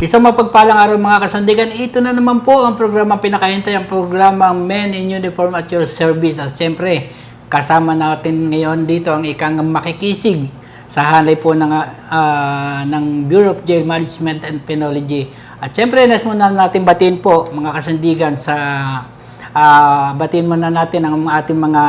Isang mapagpalang araw mga kasandigan, ito na naman po ang programa pinakahintay, ang programang Men in Uniform at Your Service. At siyempre, kasama natin ngayon dito ang ikang makikisig sa hanay po ng Bureau of Jail Management and Penology. At siyempre, nas muna natin batiin po mga kasandigan batiin muna natin ang ating mga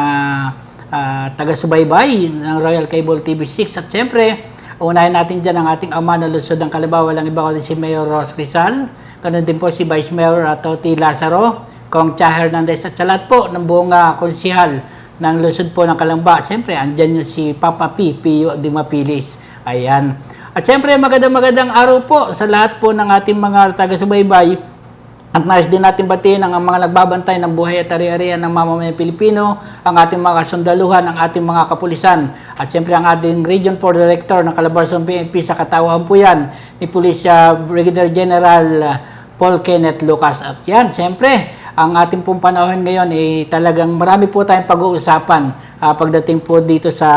taga-subaybay ng Royal Cable TV6. At siyempre, unahin natin dyan ang ating ama ng Lungsod ng Calamba, walang iba kundi si Mayor Ros Rizal. Ganun din po si Vice Mayor Toti Lazaro, Kong Cha Hernandez at sa lahat po ng buong konsihal ng Lungsod po ng Calamba. Siyempre, andyan yung si Papa P. Pio Di Mapilis. Ayan. At siyempre, magandang araw po sa lahat po ng ating mga taga-subaybay. At nais din natin batiin ang mga nagbabantay ng buhay at ari-arian ng mamamayang Pilipino, ang ating mga kasundaluhan, ang ating mga kapulisan, at siyempre ang ating Region 4 Director ng Calabarzon PNP sa katauhan po yan ni Police Brigadier General Paul Kenneth Lucas. At yan, siyempre, ang ating pong panahon ngayon talagang marami po tayong pag-uusapan pagdating po dito sa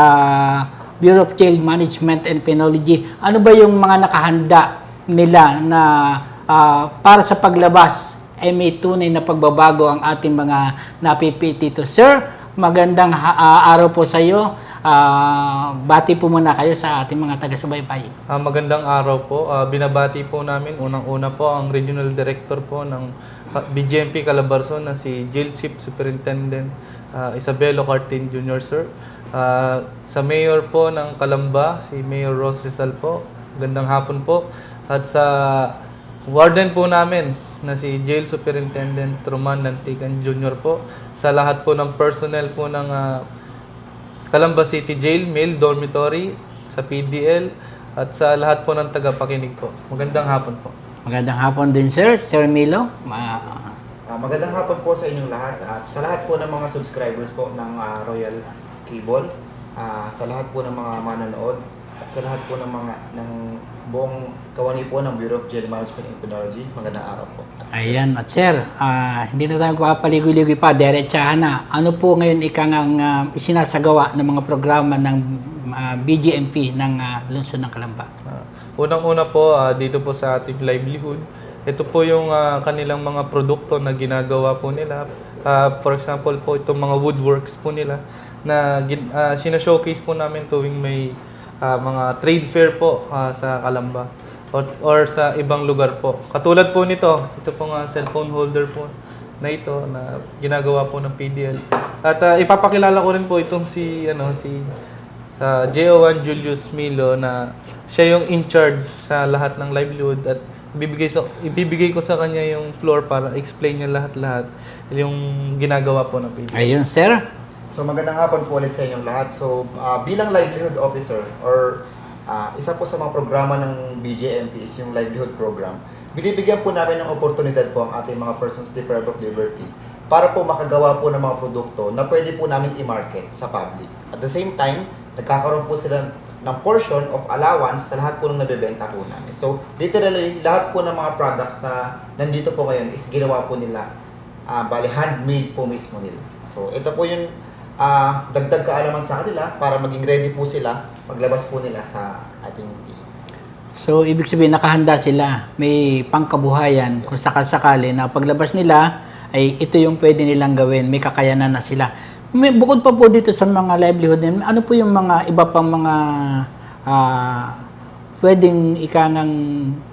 Bureau of Jail Management and Penology. Ano ba yung mga nakahanda nila na para sa paglabas ay may tunay na pagbabago ang ating mga napipili dito. Sir, magandang araw po sa iyo. Bati po muna kayo sa ating mga taga-subaybay. Magandang araw po. Binabati po namin unang-una po ang Regional Director po ng BJMP Calabarzon na si Jail Chief Superintendent Isabelo Cartin Jr. Sir. Sa Mayor po ng Calamba, si Mayor Ros Rizal po. Magandang hapon po. At sa Warden po namin na si Jail Superintendent Roman Lantican Jr. po. Sa lahat po ng personnel po ng Calamba City Jail, Male Dormitory, sa PDL, at sa lahat po ng tagapakinig po. Magandang hapon po. Magandang hapon din, sir. Sir Milo. Magandang hapon po sa inyong lahat at sa lahat po ng mga subscribers po ng Royal Cable, sa lahat po ng mga manonood at sa lahat po ng buong kawani po ng Bureau of Jail Management and Penology. Magandang araw po. Ayan. At sir, hindi na tayo papaligoy-ligoy pa. Diretsahan na. Ano po ngayon ang isinasagawa ng mga programa ng BJMP ng Lungsod ng Calamba? Unang-una po, dito po sa ating livelihood, ito po yung kanilang mga produkto na ginagawa po nila. For example po, itong mga woodworks po nila na sinashowcase po namin tuwing may mga trade fair po sa Calamba or sa ibang lugar po. Katulad po nito, ito pong cellphone holder po na ito na ginagawa po ng PDL. At ipapakilala ko rin po itong si JO1 Julius Milo na siya yung in charge sa lahat ng livelihood at ibibigay ko sa kanya yung floor para explain niya lahat-lahat yung ginagawa po ng PDL. Ayun, sir. So magandang hapon po ulit sa inyong lahat. So bilang livelihood officer or isa po sa mga programa ng BJMP is yung livelihood program. Binibigyan po namin ng oportunidad po ang ating mga persons deprived of liberty para po makagawa po ng mga produkto na pwede po namin i-market sa public. At the same time, nagkakaroon po sila ng portion of allowance sa lahat po ng nabebenta po namin. So literally, lahat po ng mga products na nandito po ngayon is ginawa po nila, bali handmade po mismo nila. So ito po yung dagdag kaalaman sa kanila para maging ready po sila maglabas po nila sa ating PE. So, ibig sabihin, nakahanda sila. May pangkabuhayan kung sakasakali na paglabas nila, ay ito yung pwede nilang gawin. May kakayanan na sila. Bukod pa po dito sa mga livelihood, ano po yung mga iba pang mga pwedeng ikangang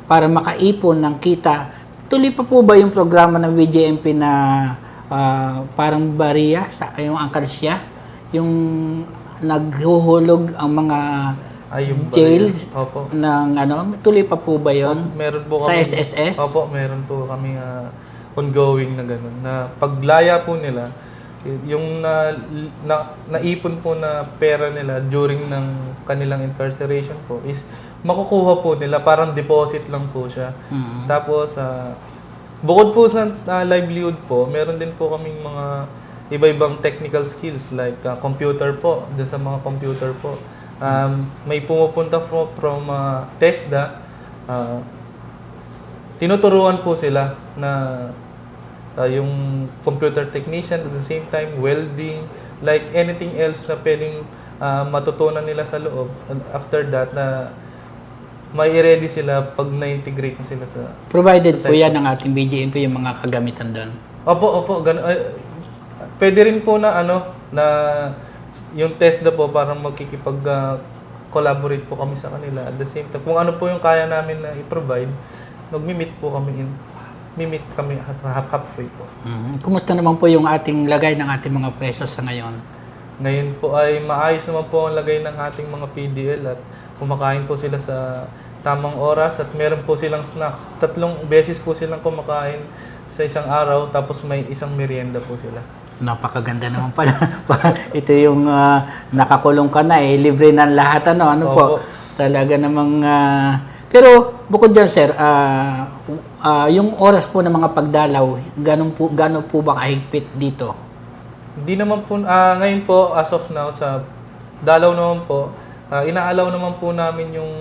para makaipon ng kita? Tuloy pa po ba yung programa ng BJMP na parang bariya, yung angkarsya, yung naghuhulog ang mga jail ng tuloy pa po ba yun? Meron po sa kami, SSS? Opo, meron po kami ongoing na gano'n. Na paglaya po nila, yung naipon po na pera nila during ng kanilang incarceration po is makukuha po nila, parang deposit lang po siya. Mm-hmm. Tapos, bukod po sa livelihood po, meron din po kaming mga iba-ibang technical skills like computer po, sa mga computer po. May pumupunta from TESDA, tinuturuan po sila na yung computer technician, at the same time welding, like anything else na pwedeng matutunan nila sa loob. And after that, na may ready sila pag na-integrate na sila sa... Provided po yan ng ating BJMP yung mga kagamitan doon. Opo, pwede rin po na na yung TESDA po parang collaborate po kami sa kanila at the same time. Kung ano po yung kaya namin na i-provide, mag-meet po kami halfway po. Kumusta naman po yung ating lagay ng ating mga pesos sa ngayon? Ngayon po ay maayos naman po ang lagay ng ating mga PDL at kumakain po sila sa tamang oras at meron po silang snacks. 3 beses po silang kumakain sa isang araw tapos may isang merienda po sila. Napakaganda naman pala. Ito yung nakakulong ka na libre ng lahat ano po. Opo. Talaga namang pero bukod diyan sir, yung oras po ng mga pagdalaw, gaano po ba kahigpit dito? Hindi naman po ngayon po as of now sa dalaw naman po, inaalaw naman po namin yung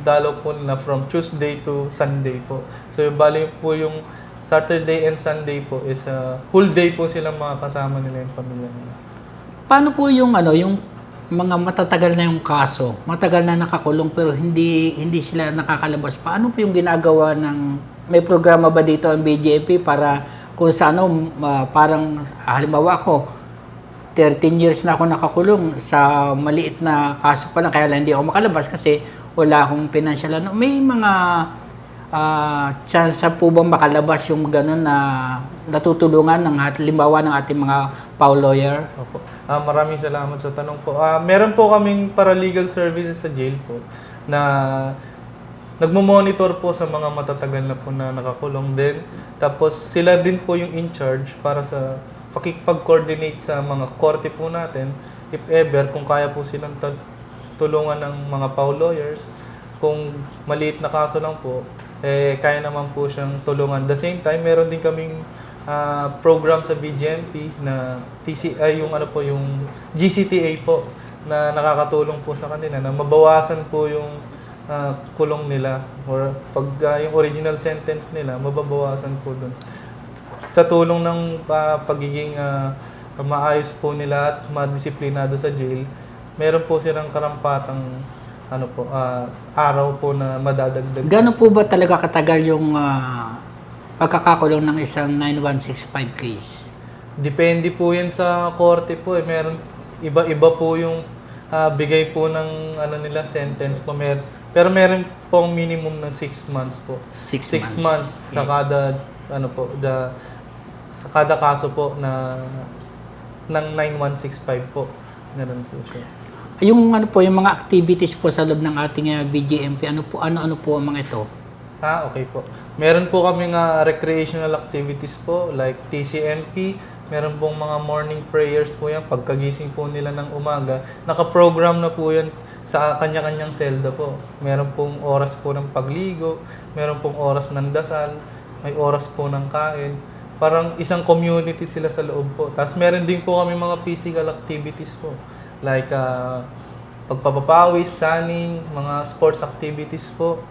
dalaw po na from Tuesday to Sunday po. So bali po yung Saturday and Sunday po is whole day po silang makakasama nila yung pamilya nila. Paano po yung yung mga matatagal na yung kaso, matagal na nakakulong pero hindi sila nakakalabas? Paano po yung ginagawa may programa ba dito ang BJMP para kung sa parang halimbawa ako 13 years na ako nakakulong sa maliit na kaso pa lang kaya lang hindi ako makalabas kasi wala akong financial may mga chance po bang makalabas yung gano'n na natutulungan ng halimbawa ng ating mga PAW lawyer? Opo. Maraming salamat sa tanong po. Meron po kaming paralegal services sa jail po na nagmo-monitor po sa mga matatagal na po na nakakulong din. Tapos sila din po yung in charge para sa pakikipag-coordinate sa mga korte po natin if ever kung kaya po silang tulungan ng mga PAW lawyers. Kung maliit na kaso lang po, kaya naman po siyang tulungan. The same time, meron din kaming program sa BJMP na yung GCTA po na nakakatulong po sa kanila na mabawasan po yung kulong nila or pag yung original sentence nila mababawasan po doon. Sa tulong ng pagiging maayos po nila at madisiplinado sa jail, meron po silang karampatang araw po na madadagdag. Gano'n po ba talaga katagal yung pagkakakulong ng isang 9165 case? Depende po yan sa korte po. Meron iba-iba po yung bigay po ng nila sentence po. Pero meron pong minimum ng 6 months po. 6 months sa kada sa kada kaso po ng 9165 po. Meron po siya. Yung yung mga activities po sa loob ng ating BJMP, ano po ang mga ito? Okay po. Meron po kaming recreational activities po like TCMP. Meron pong mga morning prayers po yan. Pagkagising po nila ng umaga, nakaprogram na po yan sa kanya-kanyang selda po. Meron pong oras po ng pagligo, meron pong oras ng dasal, may oras po ng kain. Parang isang community sila sa loob po. Tapos meron din po kami mga physical activities po. Like pagpapawis, sunning, mga sports activities po.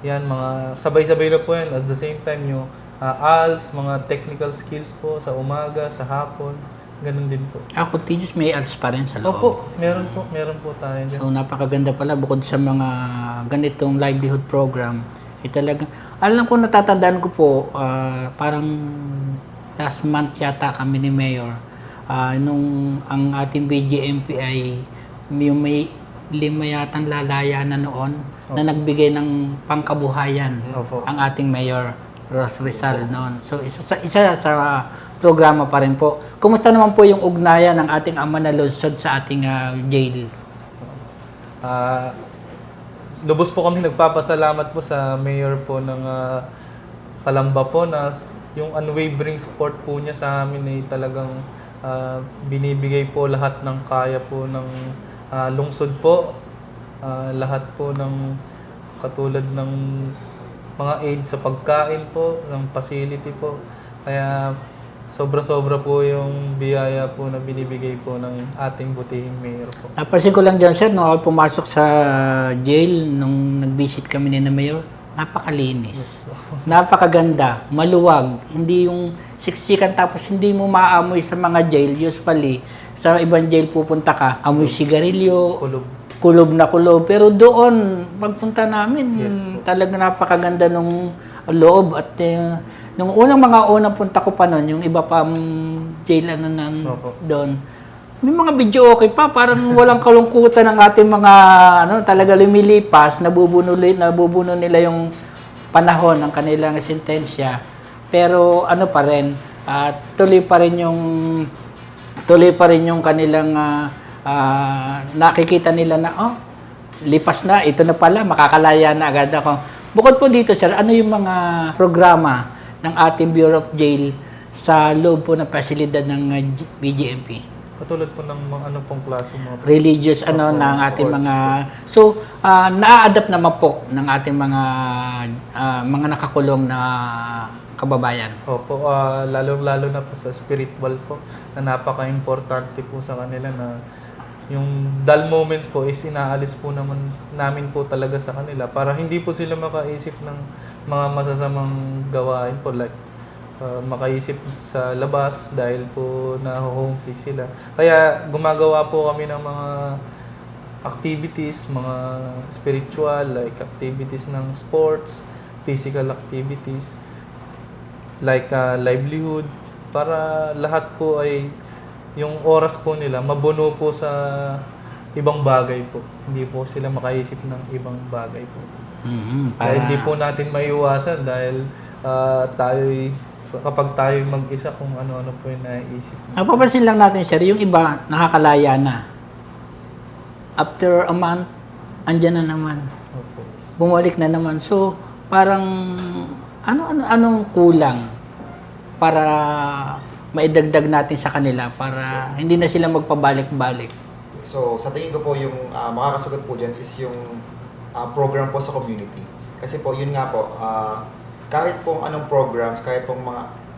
Yan, mga sabay-sabay na po yan. At the same time, yung ALS, mga technical skills po sa umaga, sa hapon. Ganun din po. Continuous may ALS pa rin sa loob? Opo, meron po tayo dyan. So napakaganda pala bukod sa mga ganitong livelihood program. Talagang, alam ko natatandaan ko po, parang last month yata kami ni Mayor, nung ang ating BJMP ay may 5 yatang lalayanan noon na nagbigay ng pangkabuhayan ang ating Mayor Ros Rizal noon. So isa sa programa pa rin po. Kumusta naman po yung ugnayan ng ating ama na lungsod sa ating jail? Lubos po kami nagpapasalamat po sa Mayor po ng Calamba po na yung unwavering support po niya sa amin ay talagang binibigay po lahat ng kaya po ng lungsod po. Lahat po ng katulad ng mga aid sa pagkain po, ng facility po. Kaya sobra-sobra po yung biyaya po na binibigay po ng ating butihing mayor po. Napansin ko lang dyan, sir, nung ako pumasok sa jail, nung nag-visit kami ni na Mayor, napakalinis. Napakaganda, maluwag. Hindi yung siksikan tapos hindi mo maamoy sa mga jail. Usually, sa ibang jail pupunta ka, amoy sigarilyo, kulob na kulob. Pero doon, pagpunta namin, Yes po. talaga napakaganda nung loob. At nung unang punta ko pa noon, yung iba pa jail Opo. doon. May mga video okay pa, parang walang kalungkutan ng ating mga, talaga lumilipas, nabubuno nila yung panahon ng kanilang sentensya. Pero pa rin, tuloy pa rin yung kanilang nakikita nila na, lipas na, ito na pala, makakalaya na agad ako. Bukod po dito, sir, ano yung mga programa ng ating Bureau of Jail sa loob po ng pasilidad ng BGMP? Katulad po ng mga pong klase mga Religious ng ating sports mga na-adapt naman po ng ating mga nakakulong na kababayan. Opo, lalo na po sa spiritual po na napaka-importante po sa kanila na yung dull moments po is inaalis po namin po talaga sa kanila para hindi po sila makaisip ng mga masasamang gawain po like makaisip sa labas dahil po na-homesick sila. Kaya gumagawa po kami ng mga activities, mga spiritual like activities ng sports, physical activities like livelihood para lahat po ay yung oras po nila mabuno po sa ibang bagay po. Hindi po sila makaisip ng ibang bagay po. Dahil hindi po natin maiwasan dahil kapag tayo mag-isa kung ano-ano po yung naiisip. Napapansin lang natin, sir, yung iba nakakalaya na. After a month, andyan na naman. Opo. Bumalik na naman. So, parang anong kulang para maidagdag natin sa kanila para hindi na sila magpabalik-balik. So, sa tingin ko po yung makakasagot po dyan is yung program po sa community. Kasi po, yun nga po, kahit pong anong programs, kahit pong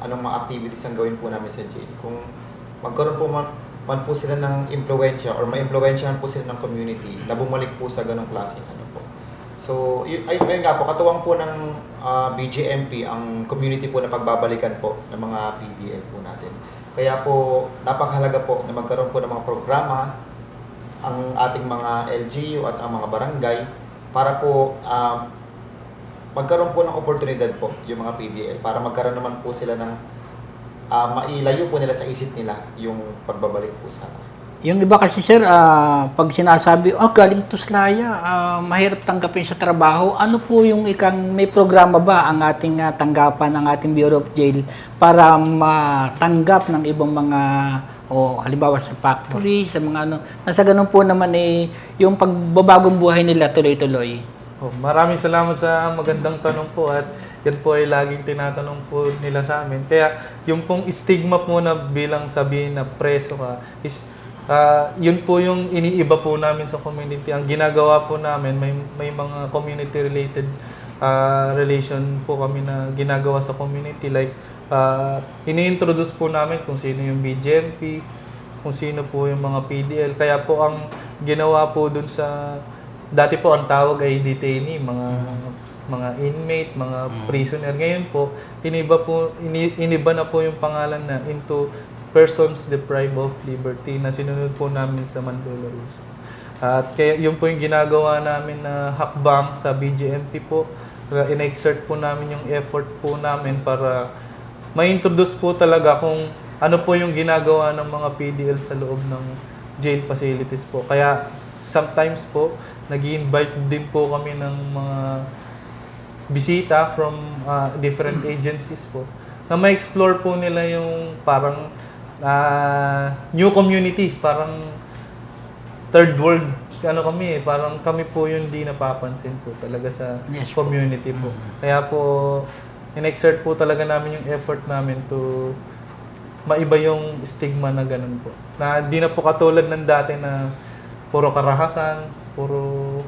anong mga activities ang gawin po namin sa jail, kung magkaroon po man po sila ng impluensya or ma-impluensyahan po sila ng community na bumalik po sa ganong klaseng po. So, ayun nga po, katuwang po ng BGMP ang community po na pagbabalikan po ng mga PDL po natin. Kaya po, napakahalaga po na magkaroon po ng mga programa ang ating mga LGU at ang mga barangay para po magkaroon po ng oportunidad po yung mga PDL para magkaroon naman po sila ng mailayo po nila sa isip nila yung pagbabalik po sa. Yung iba kasi, sir, pag sinasabi, galing Tuslaya, mahirap tanggapin sa trabaho. Ano po yung may programa ba ang ating tanggapan, ang ating Bureau of Jail para matanggap ng ibang mga, halimbawa sa factory, sa mga nasa ganun po naman yung pagbabagong buhay nila tuloy-tuloy. Maraming salamat sa magandang tanong po at yan po ay laging tinatanong po nila sa amin. Kaya yung pong stigma po na bilang sabihin na preso ka is yun po yung iniiba po namin sa community. Ang ginagawa po namin, may mga community-related relation po kami na ginagawa sa community. Like, ini-introduce po namin kung sino yung BGMP, kung sino po yung mga PDL. Kaya po ang ginawa po dun sa dati po ang tawag ay detainee, mga inmate, mga prisoner. Ngayon po, iniba na po yung pangalan na into persons deprived of liberty na sinunod po namin sa Mandaluyong. At kaya yun po yung ginagawa namin na hakbang sa BGMP po. In-exert po namin yung effort po namin para ma-introduce po talaga kung ano po yung ginagawa ng mga PDL sa loob ng jail facilities po. Kaya sometimes po, nag-i-invite din po kami ng mga bisita from different agencies po na ma-explore po nila yung parang new community, parang third world parang kami po yung di napapansin po talaga sa community po. Kaya po, in-exert po talaga namin yung effort namin to maiba yung stigma na ganun po. Na di na po katulad ng dati na puro karahasan, puro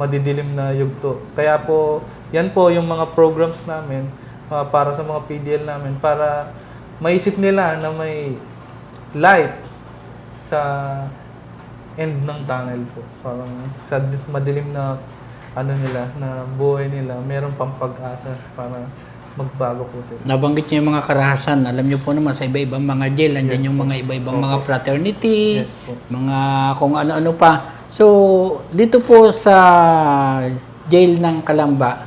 madidilim na yugto. Kaya po, yan po yung mga programs namin para sa mga PDL namin para maisip nila na may light sa end ng tunnel po. Parang sa madilim na na buhay nila, meron pang pag-asa para magbago po sila. Nabanggit niyo yung mga karahasan. Alam niyo po naman sa iba-ibang mga jail, andyan yung mga iba-ibang mga fraternity, Yes po. mga kung ano-ano pa. So, dito po sa jail ng Kalamba,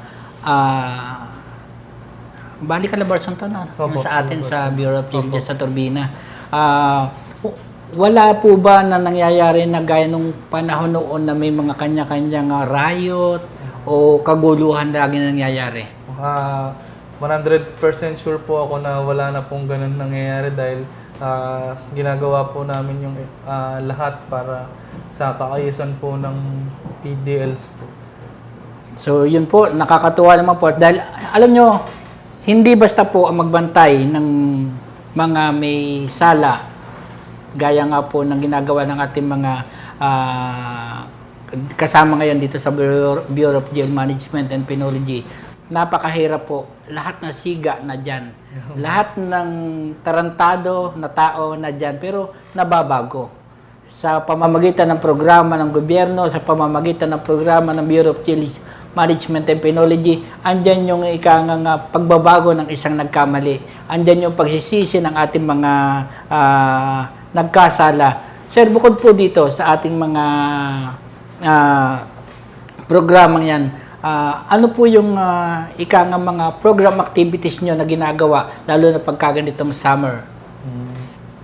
bali Calabarzon to na, Opo, sa atin sa Bureau of Jail Opo. dyan sa Turbina. Wala po ba na nangyayari na gaya nung panahon noon na may mga kanya-kanyang riot o kaguluhan lagi na nangyayari? 100% sure po ako na wala na pong ganun nangyayari dahil ginagawa po namin yung lahat para sa kaayusan po ng PDLs po. So yun po, nakakatuwa naman po. Dahil alam nyo, hindi basta po ang magbantay ng mga may sala, gaya nga po ng ginagawa ng ating mga kasama ngayon dito sa Bureau of Jail Management and Penology. Napakahirap po. Lahat na siga na dyan. Lahat ng tarantado na tao na dyan. Pero nababago. Sa pamamagitan ng programa ng gobyerno, sa pamamagitan ng programa ng Bureau of Jail Management and Penology, andyan yung ikangang pagbabago ng isang nagkamali. Andyan yung pagsisisi ng ating mga nagkasala. Sir, bukod po dito sa ating mga programang yan, ano po yung mga program activities nyo na ginagawa, lalo na pagkaganitong summer?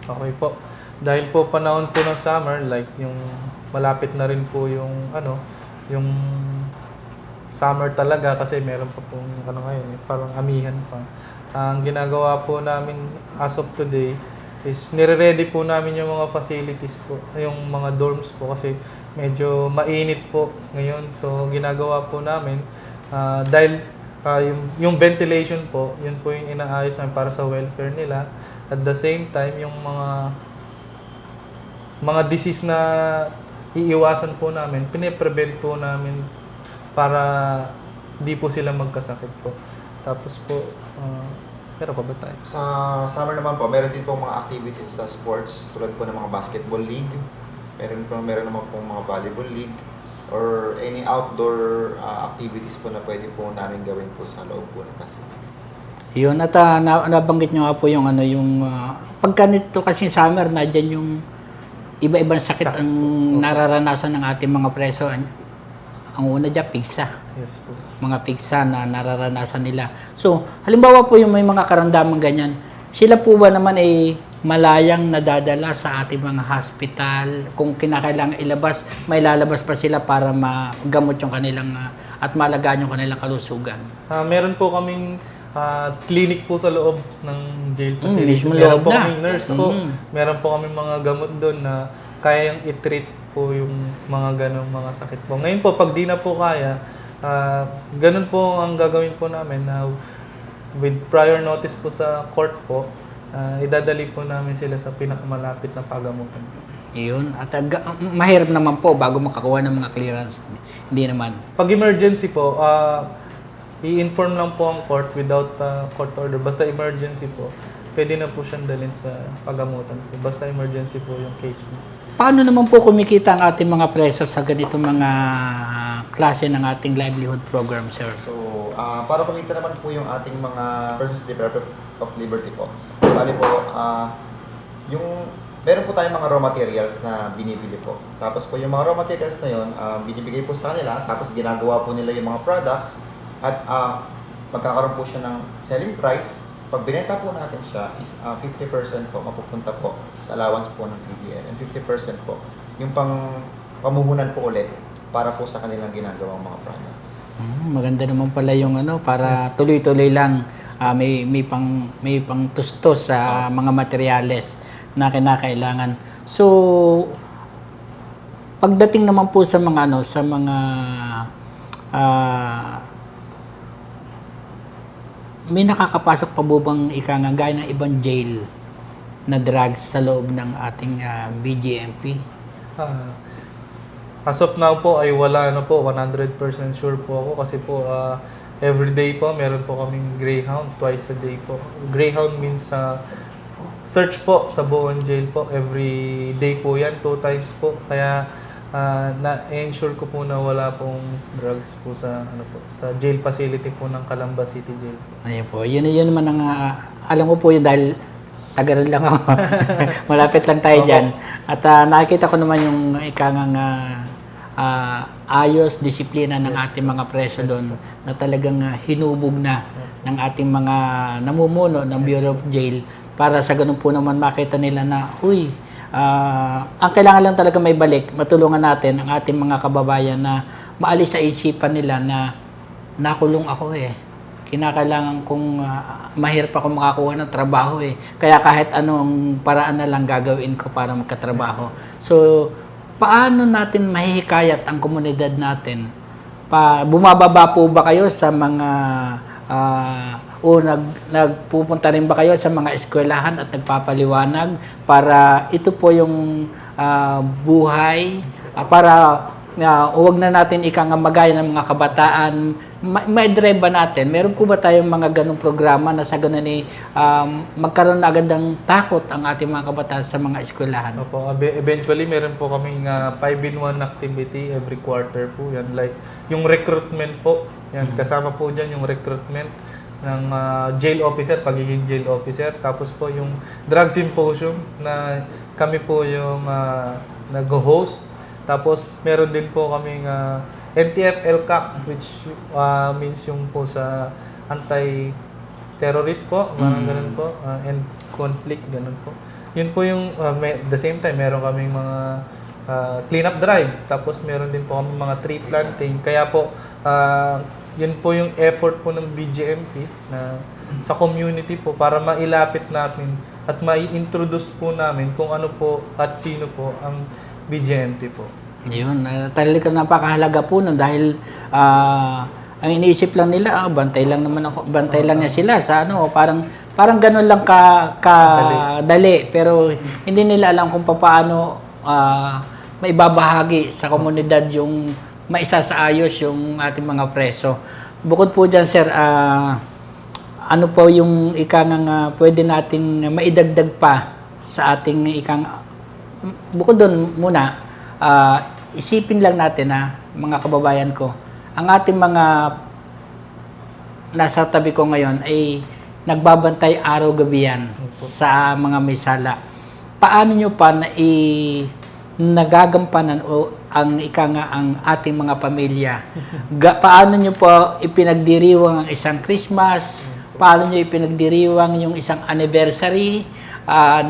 Okay po. Dahil po panahon po ng summer, like yung malapit na rin po yung yung summer talaga kasi meron pa pong ngayon, parang amihan pa. Ang ginagawa po namin as of today is nire-ready po namin yung mga facilities po, yung mga dorms po kasi medyo mainit po ngayon. So ginagawa po namin dahil yung ventilation po, yun po yung inaayos namin para sa welfare nila. At the same time, yung mga disease na iiwasan po namin, pine-prevent po namin para di po sila magkasakit po. Tapos po, pero pa ba tayo? Sa summer naman po, meron din po mga activities sa sports tulad po ng mga basketball league. Meron naman po mga volleyball league or any outdoor activities po na pwede po namin gawin po sa loob po ng kasama. Yun, at nabanggit nyo nga po yung pagka nito kasi summer, na dyan yung iba-ibang sakit ang nararanasan ng ating mga preso. Ang una dyan, pigsa. Yes po. Mga pigsa na nararanasan nila. So, halimbawa po yung may mga karamdaman ganyan, sila po ba naman ay malayang nadadala sa ating mga hospital? Kung kinakailangan ilabas, may lalabas pa sila para magamot yung kanilang at malagaan yung kanilang kalusugan? Meron po kaming clinic po sa loob ng jail facility. Mismo Meron loob po na. kaming nurse po. Meron po kaming mga gamot doon na kayang i-treat po yung mga ganong mga sakit po. Ngayon po, pag di na po kaya, ganun po ang gagawin po namin na with prior notice po sa court po, idadali po namin sila sa pinakamalapit na pagamutan po. Yun. At mahirap naman po bago makakuha ng mga clearance. Hindi naman. Pag emergency po, i-inform lang po ang court without court order. Basta emergency po, pwede na po siyang dalhin sa pagamutan po. Basta emergency po yung case niya. Paano naman po kumikita ang ating mga preso sa ganito mga klase ng ating livelihood program, sir? So, para kumita naman po yung ating mga persons deprived of liberty po. Bali po, meron po tayong mga raw materials na binibili po. Tapos po yung mga raw materials na yun, binibigay po sa kanila. Tapos ginagawa po nila yung mga products. At magkakaroon po siya ng selling price. Pag binenta po natin siya, is 50% po mapupunta po sa allowance po ng PDL. And 50% po yung pamuhunan po ulit para po sa kanilang ginagawang mga products. Maganda naman pala yung para tuloy-tuloy lang may pang tustos sa mga materyales na kinakailangan. So pagdating naman po sa mga may nakakapasok pa bubang gaya ng ibang jail na drugs sa loob ng ating BJMP? As of now po ay wala na po, 100% sure po ako kasi po everyday po meron po kaming Greyhound twice a day po. Greyhound means search po sa buong jail po, every day po yan, 2 times po. Kaya na-ensure ko po na wala pong drugs po sa sa jail facility po ng Calamba City Jail. Ayun po. Yun naman ang, alam ko po yun dahil taga rin lang ako. Malapit lang tayo dyan. At nakikita ko naman yung ikangang ayos, disiplina ng ating mga preso doon na talagang hinubog na ng ating mga namumuno ng Bureau of Jail para sa ganun po naman makita nila na, ang kailangan lang talaga may balik, matulungan natin ang ating mga kababayan na maalis sa isipan nila na nakulong ako kinakailangan kong mahirap ako makakuha ng trabaho Kaya kahit anong paraan na lang gagawin ko para magkatrabaho. So, paano natin mahihikayat ang komunidad natin? Bumababa po ba kayo sa mga nagpupunta rin ba kayo sa mga eskwelahan at nagpapaliwanag para ito po yung buhay para huwag na natin magaya ng mga kabataan, ma-drive ba natin? Meron po ba tayong mga ganong programa na sa ganun magkaroon na agad ng takot ang ating mga kabataan sa mga eskwelahan? Opo, eventually meron po kaming 5-in-1 activity every quarter po yan. Like yung recruitment po, yan, kasama po dyan yung recruitment ng jail officer, pagiging jail officer. Tapos po yung drug symposium na kami po yung nag-host. Tapos meron din po kaming NTF-LCAC which means yung po sa anti-terrorist po, ganun po, and conflict, ganun po. Yun po yung, the same time, meron kaming mga cleanup drive. Tapos meron din po kaming mga tree planting. Kaya po, yun po yung effort po ng BJMP na sa community po para mailapit namin at mai-introduce po namin kung ano po at sino po ang BJMP po. Yun, talagang napakahalaga po nun dahil ang iniisip lang nila, bantay lang naman ako, bantay lang niya sila sa parang ganun lang dali. Pero hindi nila alam kung paano maibabahagi sa komunidad yung maisasaayos yung ating mga preso. Bukod po dyan, sir, ano po yung pwede nating maidagdag pa sa ating bukod doon muna, isipin lang natin mga kababayan ko, ang ating mga nasa tabi ko ngayon ay nagbabantay araw-gabi yan sa mga may sala. Paano nyo pa nagagampanan ang ating mga pamilya? Paano nyo po ipinagdiriwang ang isang Christmas? Paano nyo ipinagdiriwang yung isang anniversary?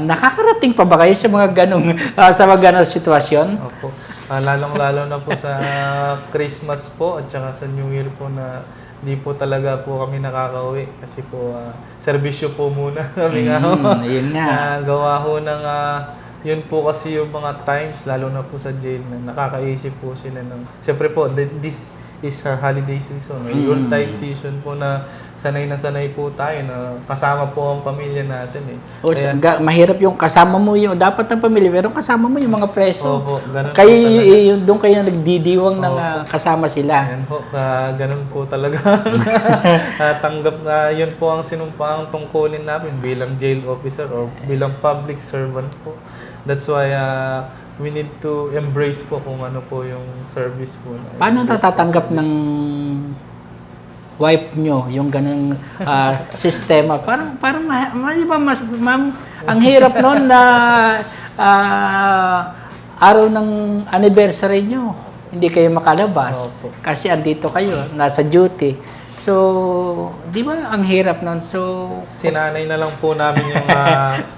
Nakakarating pa ba kayo sa mga ganong sitwasyon? Opo. Lalong-lalo na po sa Christmas po at saka sa New Year po na di po talaga po kami nakakauwi kasi po serbisyo po muna kami Yun nga. gawa ho ng yun po kasi yung mga times, lalo na po sa jail, na nakakaisip po sila ng... Siyempre po, this is a holiday season, Yuletide season po na sanay po tayo na kasama po ang pamilya natin Mahirap yung kasama mo yung... Dapat ng pamilya, pero kasama mo yung mga preso. Opo, ganun kayo, doon kayo nagdidiwang ng kasama sila. Yan po, ganun po talaga. Tanggap na yun po ang sinumpang tungkulin namin bilang jail officer or bilang public servant po. That's why we need to embrace po kung ano po yung service po. Paano natatanggap ng wife nyo yung ganung sistema? Parang di ba ang hirap noon na araw ng anniversary nyo, hindi kayo makalabas. Opo. Kasi andito kayo, nasa duty. So, di ba ang hirap nun? So, sinanay na lang po namin yung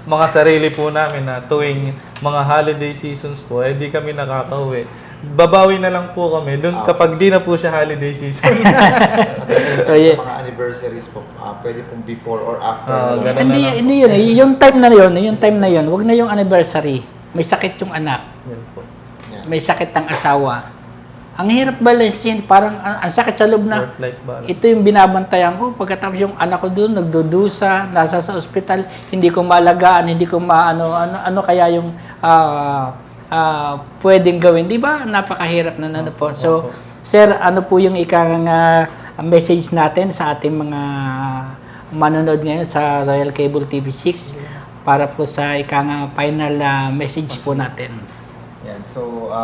mga sarili po namin na tuwing mga holiday seasons po, di kami nakakauwi. Babawi na lang po kami doon kapag di na po siya holiday season. Sa mga anniversaries po, pwede pong before or after. hindi yun. Yung time na yun, wag na yung anniversary. May sakit yung anak. Yan po. May sakit ang asawa. Ang hirap balansin, parang ang sakit sa loob na Work-life balance. ito yung binabantayan ko. Pagkatapos yung anak ko doon, nagdudusa, nasa sa ospital, hindi ko malagaan, hindi ko ano kaya yung pwedeng gawin. Di ba? Napakahirap na po. So, sir, ano po yung message natin sa ating mga manonood ngayon sa Royal Cable TV 6 para po sa final message po natin? Yan. So,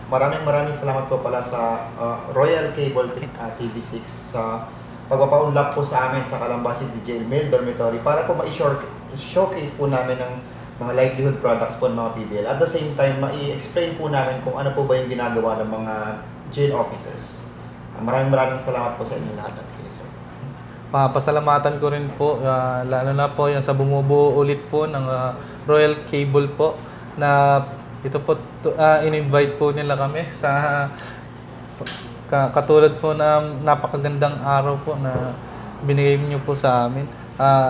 maraming salamat po pala sa Royal Cable TV6 sa pagpapaunlak po sa amin sa Calamba City Jail Male Dormitory para po ma-showcase po namin ng mga livelihood products po ng mga PDL. At the same time, ma-explain po namin kung ano po ba yung ginagawa ng mga jail officers. Maraming salamat po sa inyo lahat. Sir. Pasalamatan ko rin po, lalo na po yung sa bumubuo ulit po ng Royal Cable po na ito po, in-invite po nila kami sa katulad po na napakagandang araw po na binigay niyo po sa amin.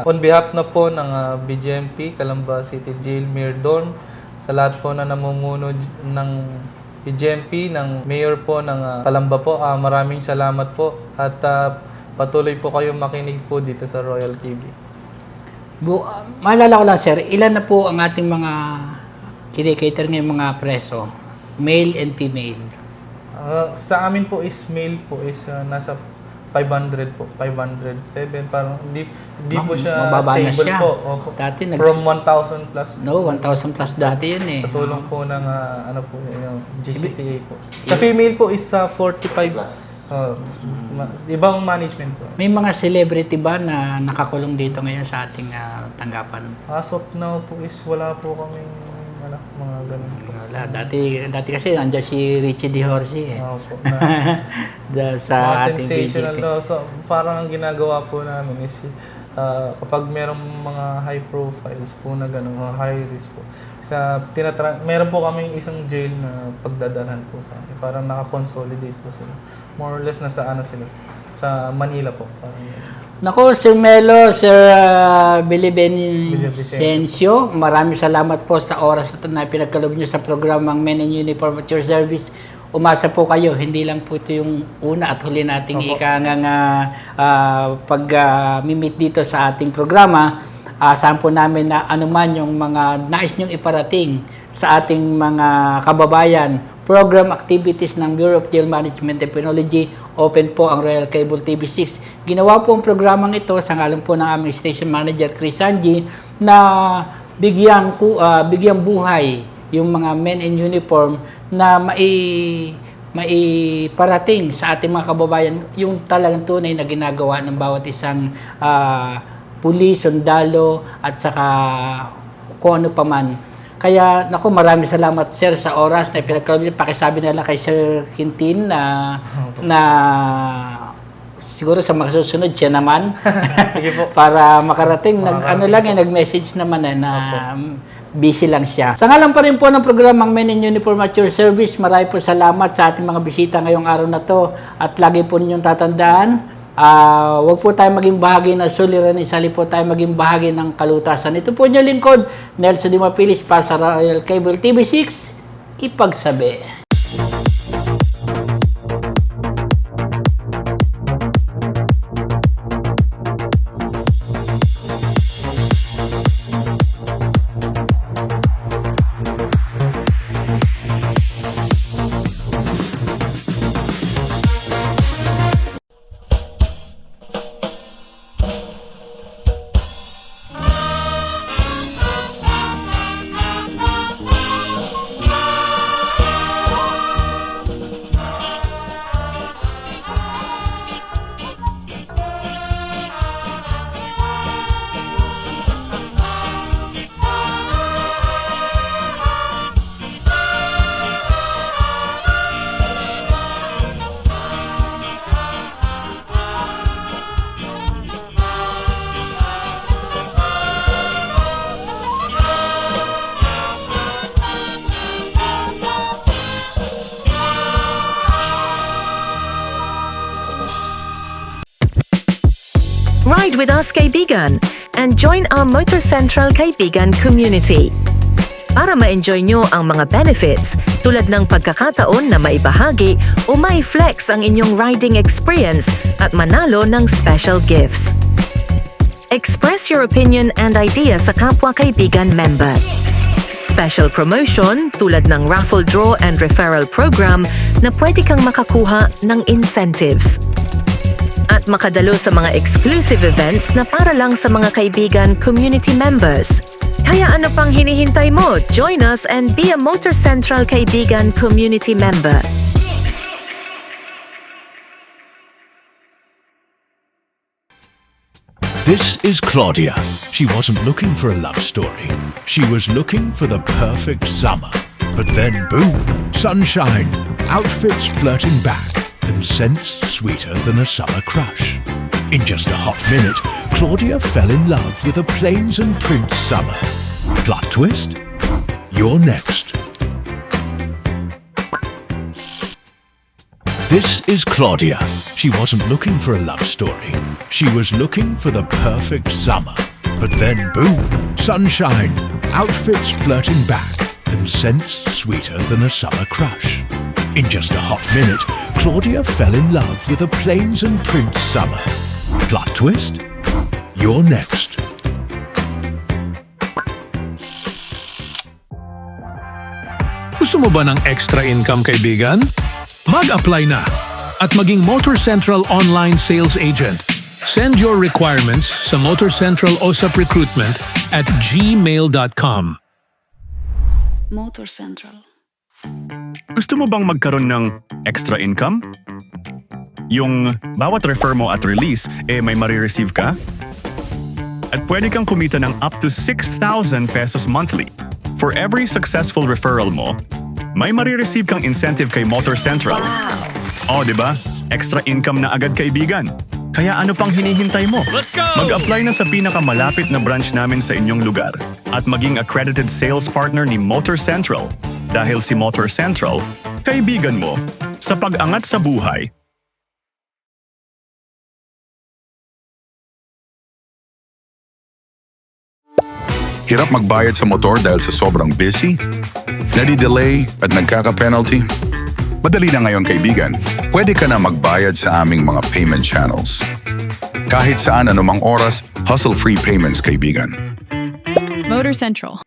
On behalf na po ng BGMP, Calamba City Jail Mayor Dorm, sa lahat po na namumuno ng BGMP, ng Mayor po ng Calamba po, maraming salamat po at patuloy po kayong makinig po dito sa Royal TV. Maalala ko lang sir, ilan na po ang ating mga kinikater ngayong mga preso? Male and female? Sa amin po is male po is nasa 500 po, 507, parang hindi po siya mababa na stable siya. po. Opo. Dati From 1,000 plus. No, 1,000 plus dati yun eh. Sa tulong po ng yung GCTA po. Sa female po is 45 Plus. Ibang management po. May mga celebrity ba na nakakulong dito ngayon sa ating tanggapan? As of now po is wala po kaming mga ganun po. Wala. Dati kasi nandiyan si Richie Di Horsi eh. Opo. Sa Mga ating sensational BGP. daw. So, parang ang ginagawa po namin is kapag merong mga high profiles po na gano'n, mga high risk po, meron po kaming isang jail na pagdadalhan po sa amin. Parang nakakonsolidate po sila. More or less nasa sila? Sa Manila po. Parang Nako, Sir Melo, Sir Bilibenisensio, maraming salamat po sa oras na pinagkaloob nyo sa programang Men in Uniform at Your Service. Umasa po kayo, hindi lang po ito yung una at huli nating pag-meet dito sa ating programa. Asahan po namin na anuman yung mga nais nyong iparating sa ating mga kababayan, program activities ng Bureau of Jail Management and Penology, open po ang Royal Cable TV6. Ginawa po ang programang ito sa ngalan po ng aming station manager, Chris Sanji, na bigyang buhay yung mga men in uniform na maiparating sa ating mga kababayan yung talagang tunay na ginagawa ng bawat isang pulis, sundalo, at saka kung ano pa man. Kaya, naku, maraming salamat, sir, sa oras na pinagkaloob niyo. Pakisabi na lang kay Sir Quintin na siguro sa mga susunod siya naman. Sige po. Para makarating. Nag-message naman na busy lang siya. Sa ngalan pa rin po ng programang Men in Uniform at Your Service, marami po salamat sa ating mga bisita ngayong araw na to. At lagi po ninyong tatandaan, wag po tayo maging bahagi ng suliranin, sali po tayo maging bahagi ng kalutasan. Ito po niyo lingkod, Nelson Di Mapilis para sa Royal Cable TV6, ipagsabi. Ride with us kaibigan and join our Motor Central kaibigan community. Para ma-enjoy nyo ang mga benefits tulad ng pagkakataon na maibahagi o mai-flex ang inyong riding experience at manalo ng special gifts. Express your opinion and idea sa kapwa kaibigan member. Special promotion tulad ng raffle draw and referral program na pwede kang makakuha ng incentives. At makadalo sa mga exclusive events na para lang sa mga kaibigan community members. Kaya ano pang hinihintay mo? Join us and be a Motor Central Kaibigan community member. This is Claudia. She wasn't looking for a love story. She was looking for the perfect summer. But then, boom, sunshine, outfits flirting back, and scents sweeter than a summer crush. In just a hot minute, Claudia fell in love with a plains and prints summer. Plot twist? You're next. This is Claudia. She wasn't looking for a love story. She was looking for the perfect summer. But then, boom, sunshine, outfits flirting back, and scents sweeter than a summer crush. In just a hot minute, Claudia fell in love with a plains and prints summer. Plot twist? You're next. Gusto mo ba ng extra income, kaibigan? Mag-apply na at maging Motor Central online sales agent. Send your requirements sa Motor Central OSAP Recruitment at gmail.com. Motor Central. Gusto mo bang magkaroon ng extra income? Yung bawat refer mo at release, may marireceive ka? At pwede kang kumita ng up to 6,000 pesos monthly. For every successful referral mo, may marireceive kang incentive kay Motor Central. Wow! Diba? Extra income na agad, kaibigan. Kaya ano pang hinihintay mo? Let's go! Mag-apply na sa pinakamalapit na branch namin sa inyong lugar at maging accredited sales partner ni Motor Central. Dahil si Motor Central, kaibigan mo sa pag-angat sa buhay. Hirap magbayad sa motor dahil sa sobrang busy? Nadi-delay at nagkaka-penalty? Madali na ngayon, kaibigan. Pwede ka na magbayad sa aming mga payment channels. Kahit saan anumang oras, hustle-free payments, kaibigan. Motor Central.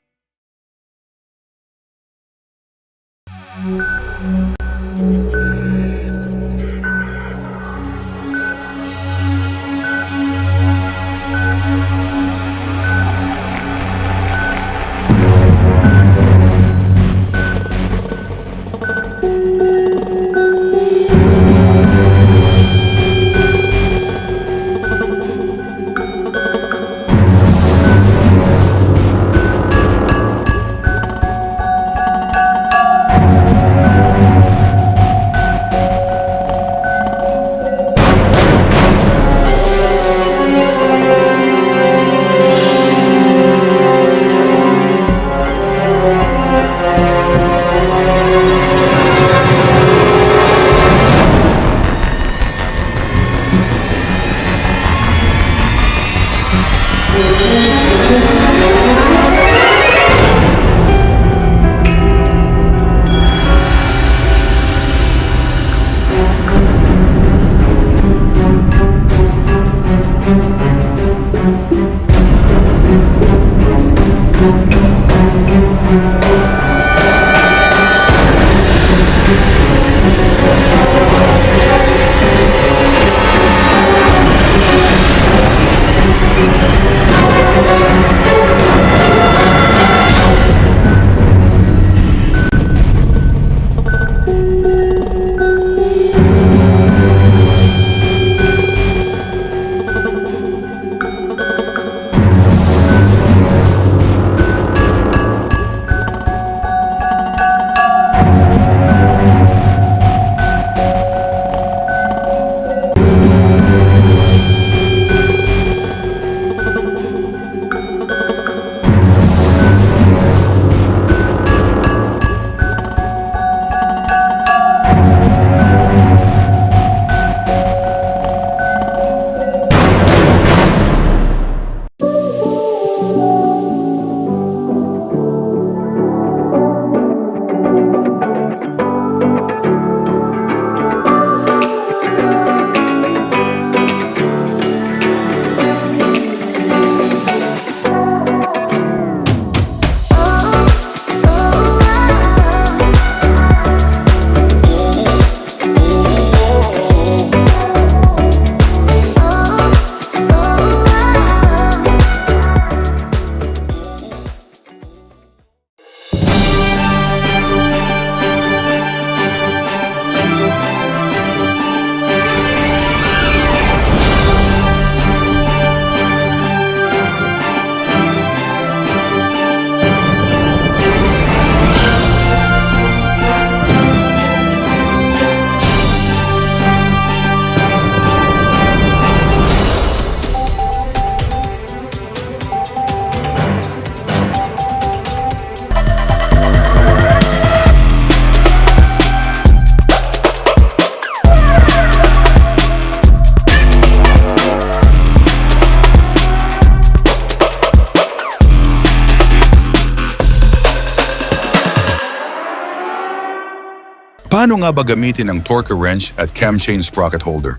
Paano nga ba gamitin ang torque wrench at cam chain sprocket holder?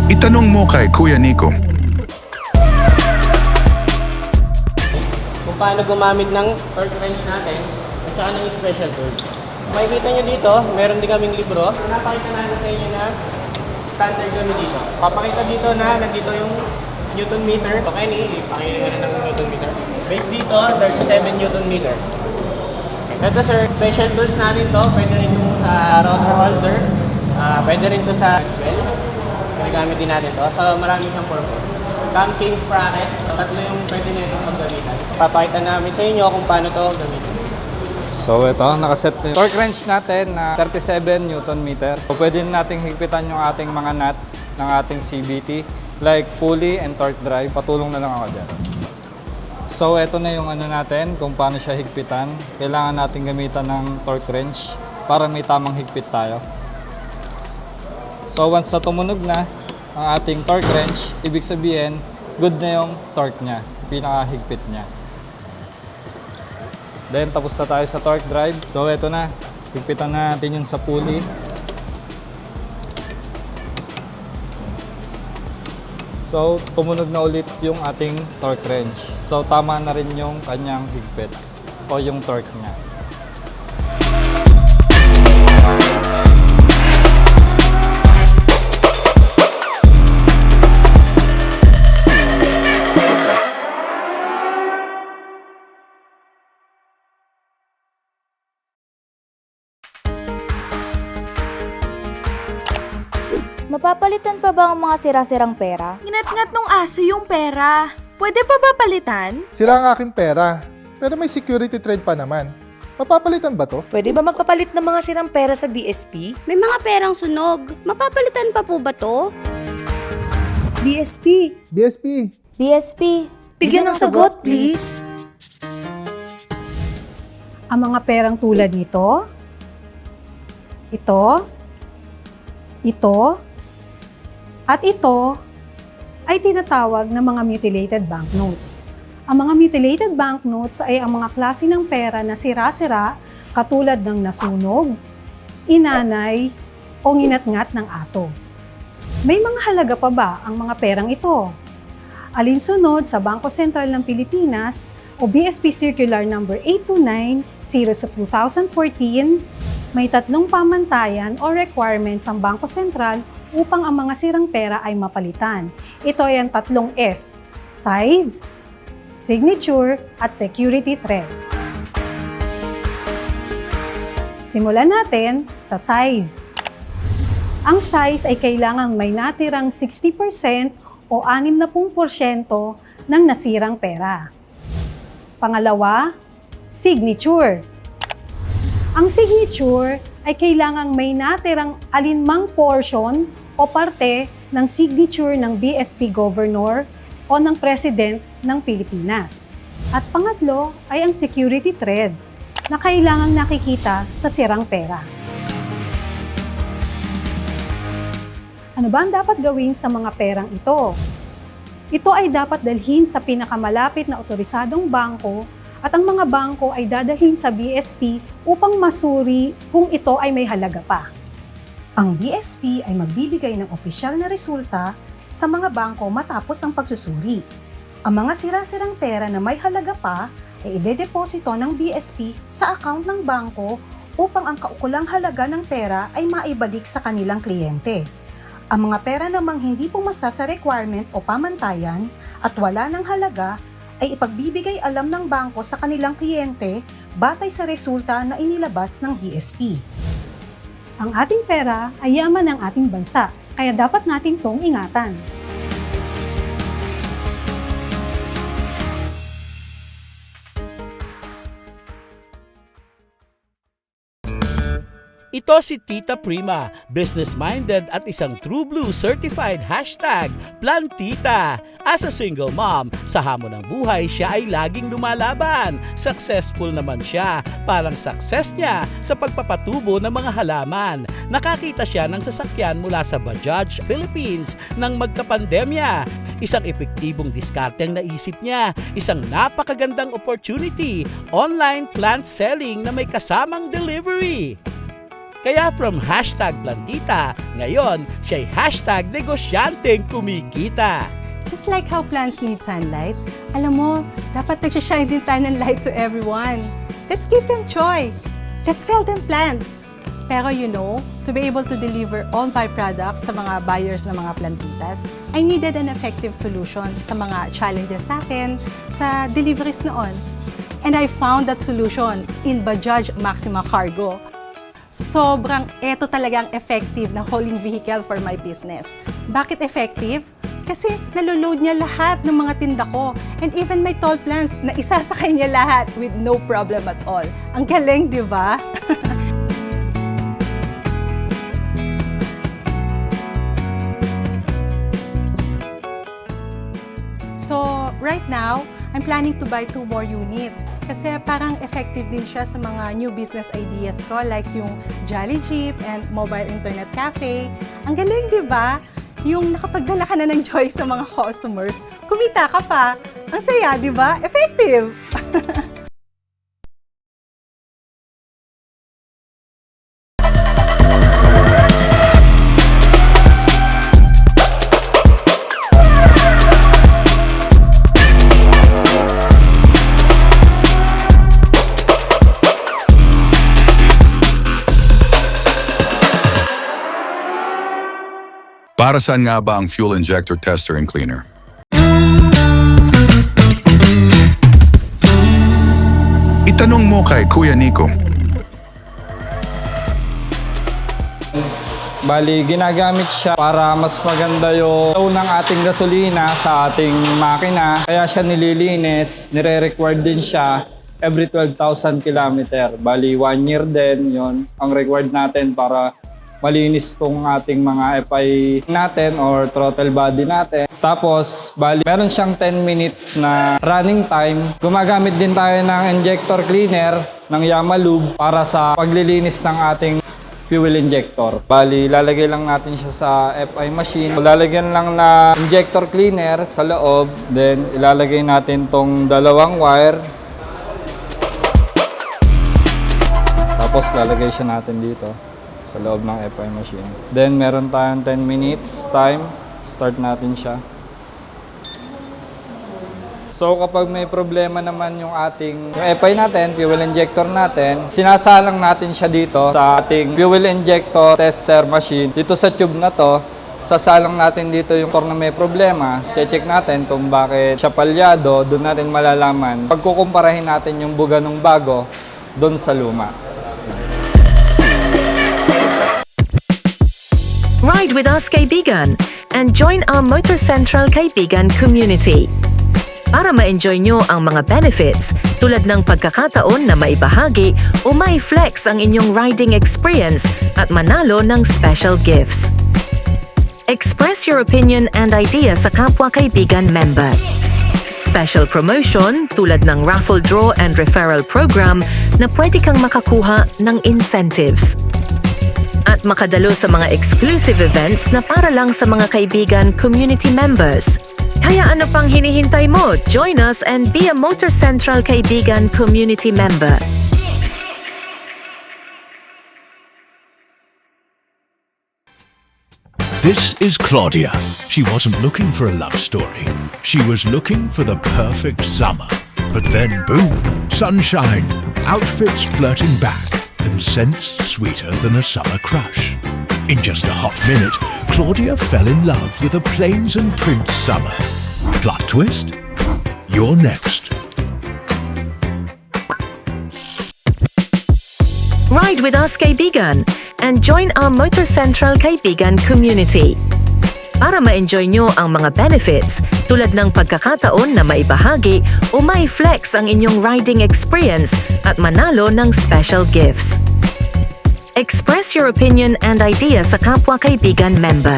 Itanong mo kay Kuya Nico. Kung paano gumamit ng torque wrench natin at saka ng special tools. Makikita nyo dito, meron din kaming libro. Napakita natin sa inyo na standard kami dito. Papakita dito na nandito yung Newton meter. Okay, ipakita na ng Newton meter. Base dito, 37 Newton meter. Ito sir, special tools natin to. Pwede rin ito sa router holder. Pwede rin ito sa well. Ginagamit din natin to. So marami siyang purpose. Cam chain sprocket. Tatlo yung pwede nito paggamitan. Papakita namin sa inyo kung paano to gamitin. So ito, nakaset na yung torque wrench natin na 37 Newton meter. So pwede nating higpitan yung ating mga nut ng ating CVT like pulley and torque drive. Patulong na lang ako dyan. So ito na yung ano natin, kung paano siya higpitan. Kailangan natin gamitan ng torque wrench para may tamang higpit tayo. So once na tumunog na ang ating torque wrench, ibig sabihin, good na yung torque niya, pinakahigpit niya. Then tapos na tayo sa torque drive. So ito na, higpitan natin yung sa pulley. So tumunog na ulit yung ating torque wrench. So tama na rin yung kanyang higpit o yung torque niya. Mapapalitan pa ba ang mga sira-sirang pera? Nginat-ngat nung aso yung pera. Pwede pa ba palitan? Sila ang aking pera, pero may security trade pa naman. Mapapalitan ba to? Pwede ba magpapalit ng mga sirang pera sa BSP? May mga perang sunog. Mapapalitan pa po ba to? BSP! BSP! BSP! Bigyan ng sagot, please. Ang mga perang tulad nito, ito, at ito ay tinatawag na mga mutilated banknotes. Ang mga mutilated banknotes ay ang mga klase ng pera na sira-sira katulad ng nasunog, inanay, o nginat-ngat ng aso. May mga halaga pa ba ang mga perang ito? Alinsunod sa Bangko Sentral ng Pilipinas o BSP Circular No. 829, Series of 2014, may tatlong pamantayan o requirements ang Bangko Sentral upang ang mga sirang pera ay mapalitan. Ito ay ang tatlong S: size, signature, at security thread. Simulan natin sa size. Ang size ay kailangang may natirang 60% o 60% ng nasirang pera. Pangalawa, signature. Ang signature ay kailangang may natirang alinmang portion o parte ng signature ng BSP Governor o ng President ng Pilipinas. At pangatlo ay ang security thread na kailangang nakikita sa sirang pera. Ano ba ang dapat gawin sa mga perang ito? Ito ay dapat dalhin sa pinakamalapit na otorisadong bangko at ang mga bangko ay dadalhin sa BSP upang masuri kung ito ay may halaga pa. Ang BSP ay magbibigay ng opisyal na resulta sa mga bangko matapos ang pagsusuri. Ang mga sira-sirang pera na may halaga pa ay idedeposito ng BSP sa account ng bangko upang ang kaukulang halaga ng pera ay maibalik sa kanilang kliyente. Ang mga pera namang hindi pumasa sa requirement o pamantayan at wala ng halaga ay ipagbibigay alam ng bangko sa kanilang kliyente batay sa resulta na inilabas ng BSP. Ang ating pera ay yaman ng ating bansa, kaya dapat nating itong ingatan. Ito si Tita Prima, business-minded at isang True Blue certified #plantita. As a single mom, sa hamon ng buhay siya ay laging lumalaban. Successful naman siya, parang success niya sa pagpapatubo ng mga halaman. Nakakita siya ng sasakyan mula sa Bajaj Philippines nang magkapandemya. Isang epektibong diskarteng naisip niya, isang napakagandang opportunity, online plant selling na may kasamang delivery. Kaya from #plantita, ngayon siya'y #negosyanteng kumikita. Just like how plants need sunlight, alam mo, dapat nagsashine din tayo ng light to everyone. Let's give them joy. Let's sell them plants. Pero to be able to deliver all my products sa mga buyers ng mga plantitas, I needed an effective solution sa mga challenges sa akin sa deliveries noon. And I found that solution in Bajaj Maxima Cargo. Ito talagang effective na hauling vehicle for my business. Bakit effective? Kasi naloload niya lahat ng mga tinda ko. And even my tall plants, na isasakay niya lahat with no problem at all. Ang galing, di ba? So, right now, I'm planning to buy 2 more units kasi parang effective din siya sa mga new business ideas ko like yung Jolly Jeep and mobile internet cafe. Ang galing, di ba? Yung nakapagdala ka na ng joy sa mga customers, kumita ka pa. Ang saya, di ba? Effective! Para saan nga ba ang fuel injector tester and cleaner? Itanong mo kay Kuya Nico. Bali, ginagamit siya para mas maganda yung flow ng ating gasolina sa ating makina. Kaya siya nililinis, nire-required din siya every 12,000 kilometer. Bali, 1 year din yon ang required natin para malinis tong ating mga FI natin or throttle body natin. Tapos, bali, meron siyang 10 minutes na running time. Gumagamit din tayo ng injector cleaner ng Yamalube para sa paglilinis ng ating fuel injector. Bali, lalagay lang natin siya sa FI machine. Lalagyan lang na injector cleaner sa loob. Then, ilalagay natin tong 2 wire. Tapos, lalagay siya natin dito sa loob ng FI machine. Then, meron tayong 10 minutes time. Start natin siya. So, kapag may problema naman yung FI natin, fuel injector natin, sinasalang natin siya dito sa ating fuel injector tester machine. Dito sa tube na to, sasalang natin dito yung motor na may problema. Check natin kung bakit siya palyado. Doon natin malalaman. Pagkukumparahin natin yung buga ng bago doon sa luma. Ride with us, kaibigan, and join our Motor Central Kaibigan community. Para ma-enjoy nyo ang mga benefits tulad ng pagkakataon na maibahagi o mai-flex ang inyong riding experience at manalo ng special gifts. Express your opinion and idea sa kapwa kaibigan member. Special promotion tulad ng raffle draw and referral program na pwede kang makakuha ng incentives. At makadalo sa mga exclusive events na para lang sa mga kaibigan community members. Kaya ano pang hinihintay mo? Join us and be a Motor Central Kaibigan community member. This is Claudia. She wasn't looking for a love story. She was looking for the perfect summer. But then boom, sunshine, outfits flirting back, and scents sweeter than a summer crush. In just a hot minute, Claudia fell in love with a Plains and Prince summer. Plot twist? You're next. Ride with us, kaibigan, and join our Motor Central Kaibigan community. Para ma-enjoy nyo ang mga benefits tulad ng pagkakataon na maibahagi o mai-flex ang inyong riding experience at manalo ng special gifts. Express your opinion and idea sa kapwa kaibigan member.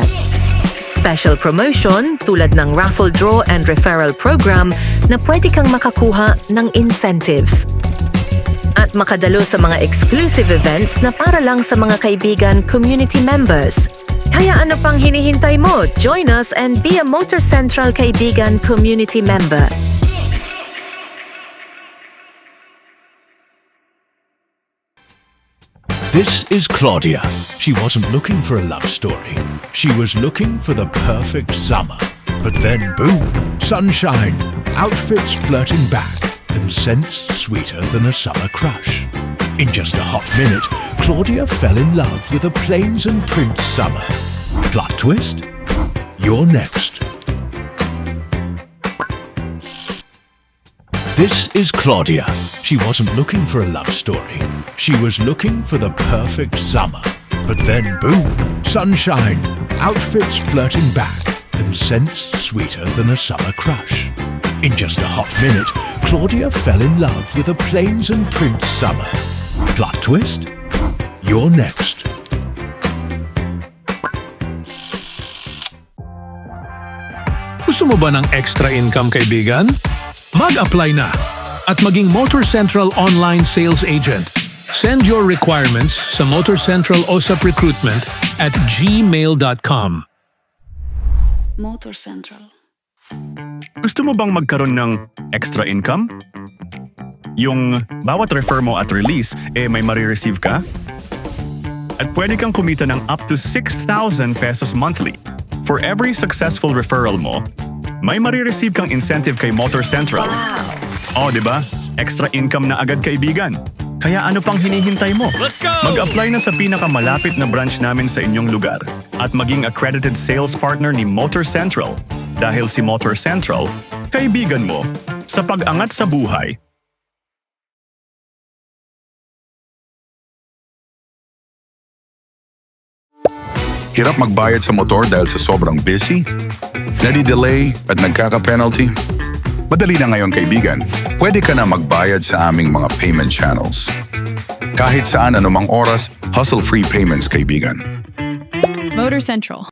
Special promotion tulad ng raffle draw and referral program na pwede kang makakuha ng incentives. At makadalo sa mga exclusive events na para lang sa mga kaibigan community members. Kaya ano pang hinihintay mo? Join us and be a Motor Central Kaibigan community member. This is Claudia. She wasn't looking for a love story. She was looking for the perfect summer. But then, boom, sunshine, outfits flirting back, and scents sweeter than a summer crush. In just a hot minute, Claudia fell in love with a Plains and Prince summer. Plot twist? You're next. This is Claudia. She wasn't looking for a love story. She was looking for the perfect summer. But then, boom, sunshine, outfits flirting back, and scents sweeter than a summer crush. In just a hot minute, Claudia fell in love with a Plains and Prince summer. Plot twist? You're next. Gusto mo ba ng extra income, kaibigan? Mag-apply na at maging Motor Central online sales agent. Send your requirements sa Motor Central OSAP Recruitment at gmail.com. Motor Central. Gusto mo bang magkaroon ng extra income? Yung bawat refer mo at release, may marireceive ka? At pwede kang kumita ng up to 6,000 pesos monthly. For every successful referral mo, may marireceive kang incentive kay Motor Central. Oh, di ba? Extra income na agad, kaibigan. Kaya ano pang hinihintay mo? Let's go! Mag-apply na sa pinakamalapit na branch namin sa inyong lugar at maging accredited sales partner ni Motor Central. Dahil si Motor Central, kaibigan mo sa pag-angat sa buhay. Hirap magbayad sa motor dahil sa sobrang busy? Nadi-delay at nagkaka-penalty? Madali na ngayon, kaibigan. Pwede ka na magbayad sa aming mga payment channels. Kahit saan anumang oras, hustle-free payments, kaibigan. Motor Central.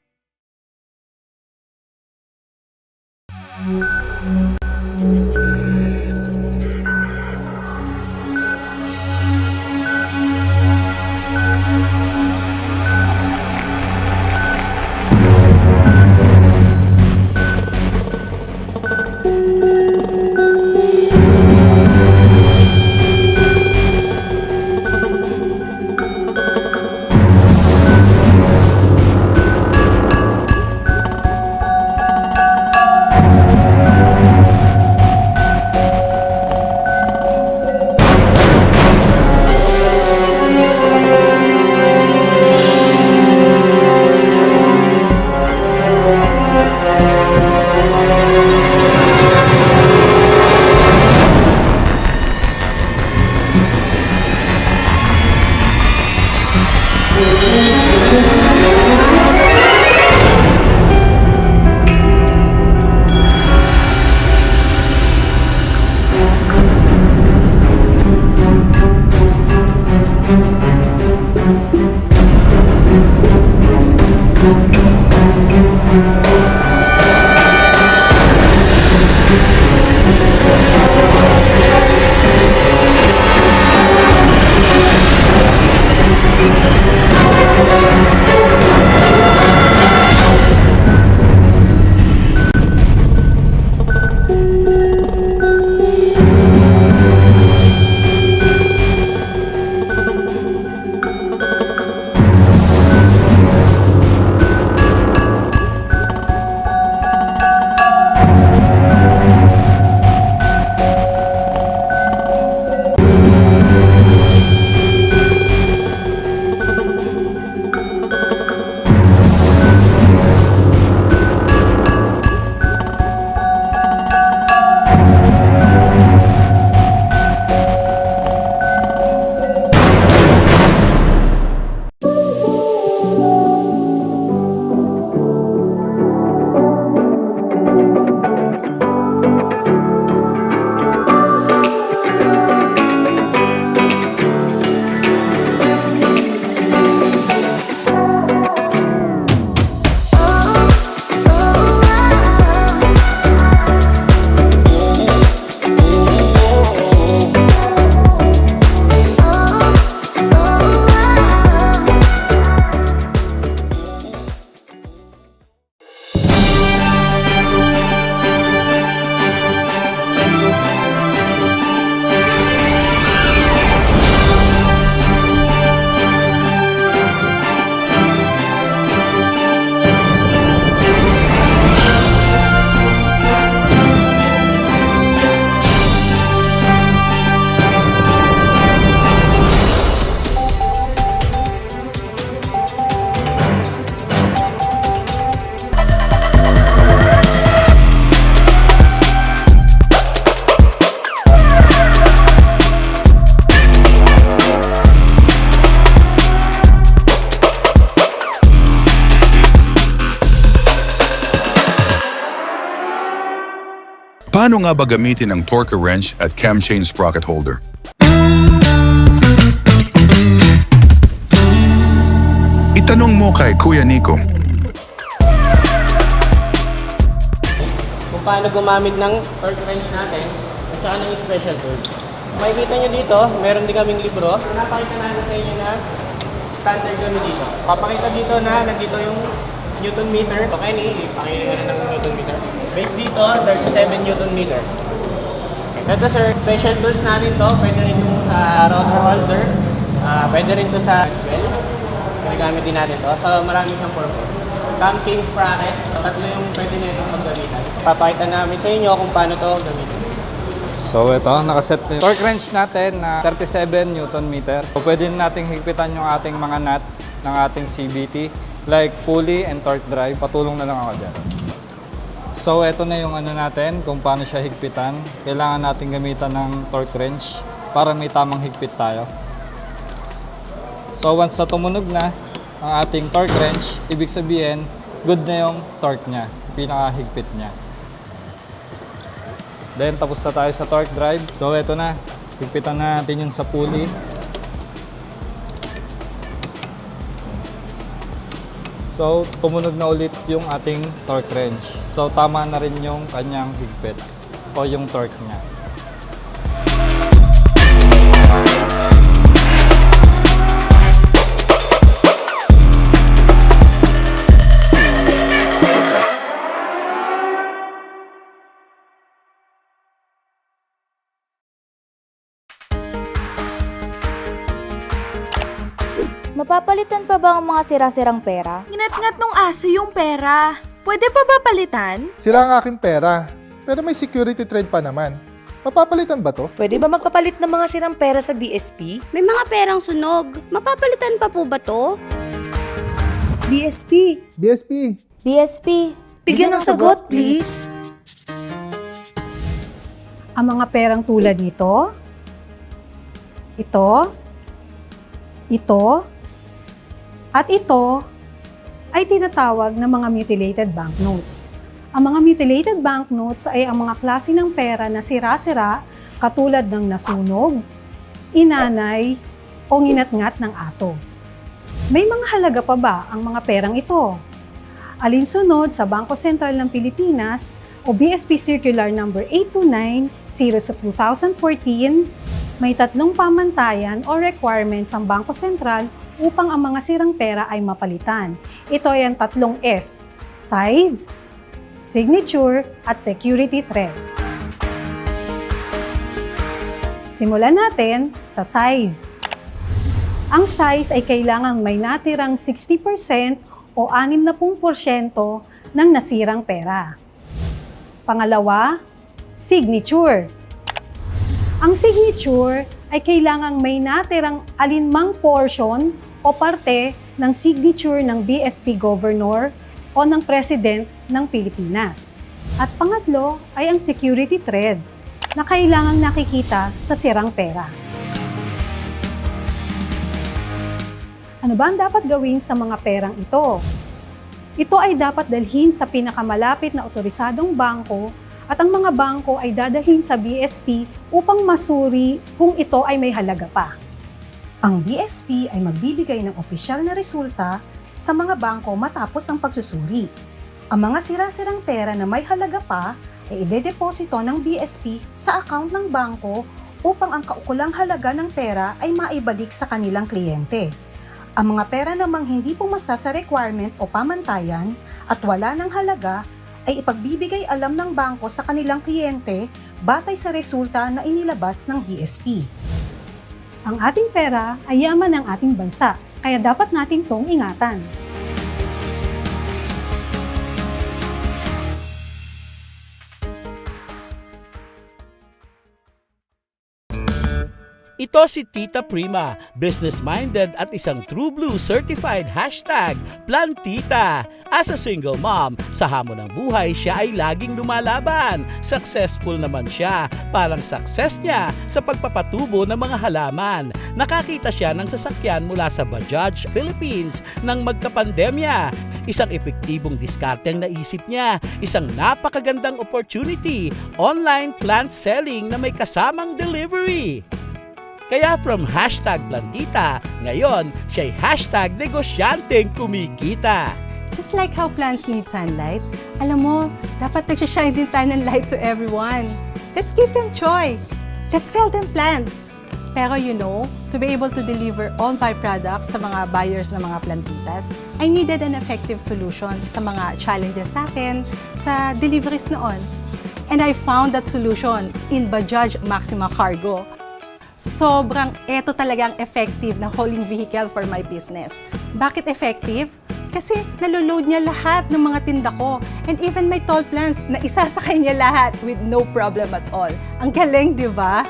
Paano nga ba gamitin ang torque wrench at cam chain sprocket holder? Itanong mo kay Kuya Nico. Kung paano gumamit ng torque wrench natin at saka ng special tools. Makikita nyo dito, meron din kaming libro. Napakita natin sa inyo na standard kami dito. Papakita dito na nandito yung Newton meter. Okay, pakinggan na ng Newton meter. Base dito, 37 Newton meter. Ito sir, special tools natin to. Pwede rin ito sa rotor holder. Pwede rin ito sa well. Ginagamit din natin to. So marami siyang purpose. Cam chain sprocket. Tatlo yung pwede na itong paggamitan. Papakita namin sa inyo kung paano to gamitin. So ito, nakaset na yung torque wrench natin na 37 Newton meter. So, pwede nating higpitan yung ating mga nut ng ating CVT like pulley and torque drive. Patulong na lang ako dyan. So ito na yung ano natin, kung paano siya higpitan. Kailangan natin gamitan ng torque wrench para may tamang higpit tayo. So once na tumunog na ang ating torque wrench, ibig sabihin, good na yung torque niya, pinaka-higpit niya. Then tapos na tayo sa torque drive. So ito na, higpitan natin yung sa pulley. So tumunog na ulit yung ating torque wrench. So tama na rin yung kanyang higpit o yung torque niya. Mapapalitan pa ba ang mga sira-sirang pera? Ngat-ngat nung aso yung pera. Pwede pa ba palitan? Sira ang aking pera, pero may security trade pa naman. Mapapalitan ba to? Pwede ba magpapalit ng mga sirang pera sa BSP? May mga perang sunog. Mapapalitan pa po ba to? BSP! BSP! BSP! Bigyan ng sagot, please! Ang mga perang tulad nito, ito, at ito ay tinatawag na mga mutilated banknotes. Ang mga mutilated banknotes ay ang mga klase ng pera na sira-sira katulad ng nasunog, inanay, o nginat-ngat ng aso. May mga halaga pa ba ang mga perang ito? Alinsunod sa Bangko Sentral ng Pilipinas o BSP Circular No. 829, Series of 2014, may tatlong pamantayan o requirements ang Bangko Sentral upang ang mga sirang pera ay mapalitan. Ito ay ang tatlong S: size, signature, at security threat. Simulan natin sa size. Ang size ay kailangang may natirang 60% o 60% ng nasirang pera. Pangalawa, signature. Ang signature ay kailangang may natirang alinmang portion o parte ng signature ng BSP Governor o ng President ng Pilipinas. At pangatlo ay ang security thread na kailangang nakikita sa sirang pera. Ano ba ang dapat gawin sa mga perang ito? Ito ay dapat dalhin sa pinakamalapit na otorisadong bangko at ang mga bangko ay dadalhin sa BSP upang masuri kung ito ay may halaga pa. Ang BSP ay magbibigay ng opisyal na resulta sa mga bangko matapos ang pagsusuri. Ang mga sira-sirang pera na may halaga pa ay idedeposito ng BSP sa account ng bangko upang ang kaukulang halaga ng pera ay maibalik sa kanilang kliyente. Ang mga pera namang hindi pumasa sa requirement o pamantayan at wala ng halaga ay ipagbibigay alam ng bangko sa kanilang kliyente batay sa resulta na inilabas ng BSP. Ang ating pera ay yaman ng ating bansa, kaya dapat natin itong ingatan. Ito si Tita Prima, business-minded at isang True Blue certified #PlanTita. As a single mom, sa hamon ng buhay siya ay laging lumalaban. Successful naman siya, parang success niya sa pagpapatubo ng mga halaman. Nakakita siya ng sasakyan mula sa Bajaj Philippines nang magkapandemya. isang epektibong diskarte ang naisip niya. Isang napakagandang opportunity, online plant selling na may kasamang delivery. Kaya from #plantita, ngayon siya'y #negosyanteng kumikita. Just like how plants need sunlight, alam mo, dapat nagsashine din tayo ng light to everyone. Let's give them joy. Let's sell them plants. Pero you know, to be able to deliver all my products sa mga buyers ng mga plantitas, I needed an effective solution sa mga challenges sa akin sa deliveries noon. And I found that solution in Bajaj Maxima Cargo. Sobrang eto talagang effective na hauling vehicle for my business. Bakit effective? Kasi naloload niya lahat ng mga tinda ko. And even my tall plants na isasakay niya lahat with no problem at all. Ang galing, di ba?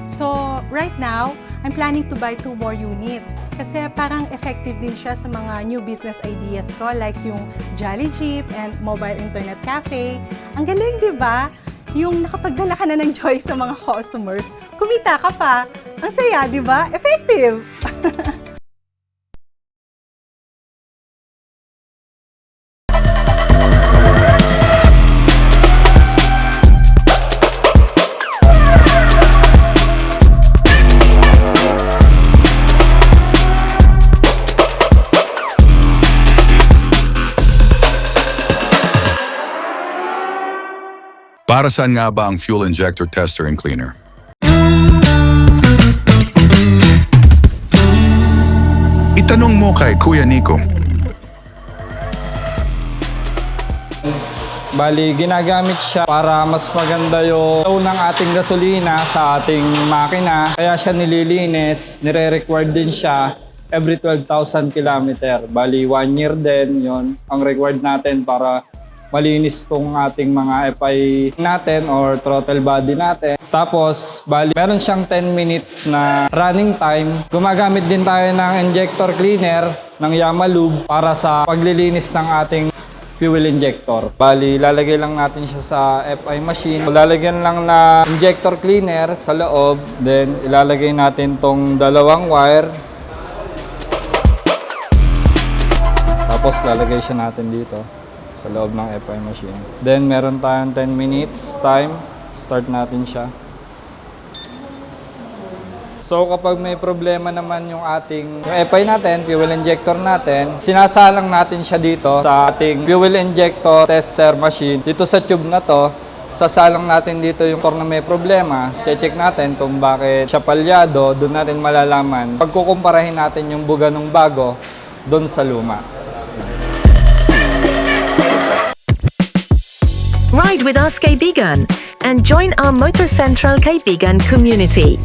So, right now, I'm planning to buy 2 more units kasi parang effective din siya sa mga new business ideas ko like yung Jolly Jeep and mobile internet cafe. Ang galing, di ba? Yung nakapagdala ka na ng joy sa mga customers, kumita ka pa. Ang saya, di ba? Effective! Para saan nga ba ang fuel injector tester and cleaner? Itanong mo kay Kuya Nico. Bali, ginagamit siya para mas maganda yung flow ng ating gasolina sa ating makina. Kaya siya nililinis, nire-required din siya every 12,000 kilometer. Bali, 1 year din yon ang required natin para malinis tong ating mga FI natin or throttle body natin. Tapos, bali, meron siyang 10 minutes na running time. Gumagamit din tayo ng injector cleaner ng Yamalube para sa paglilinis ng ating fuel injector. Bali, lalagay lang natin siya sa FI machine. Lalagyan lang na injector cleaner sa loob. Then, ilalagay natin tong 2 wire. Tapos, lalagay siya natin dito sa loob ng FI machine. Then, meron tayong 10 minutes time. Start natin siya. So, kapag may problema naman yung FI natin, fuel injector natin, sinasalang natin siya dito sa ating fuel injector tester machine. Dito sa tube na to, sasalang natin dito yung motor na may problema. Check natin kung bakit siya palyado. Doon natin malalaman. Pagkukumparahin natin yung buga ng bago doon sa luma. Ride with us kaibigan and join our Motor Central Kaibigan community.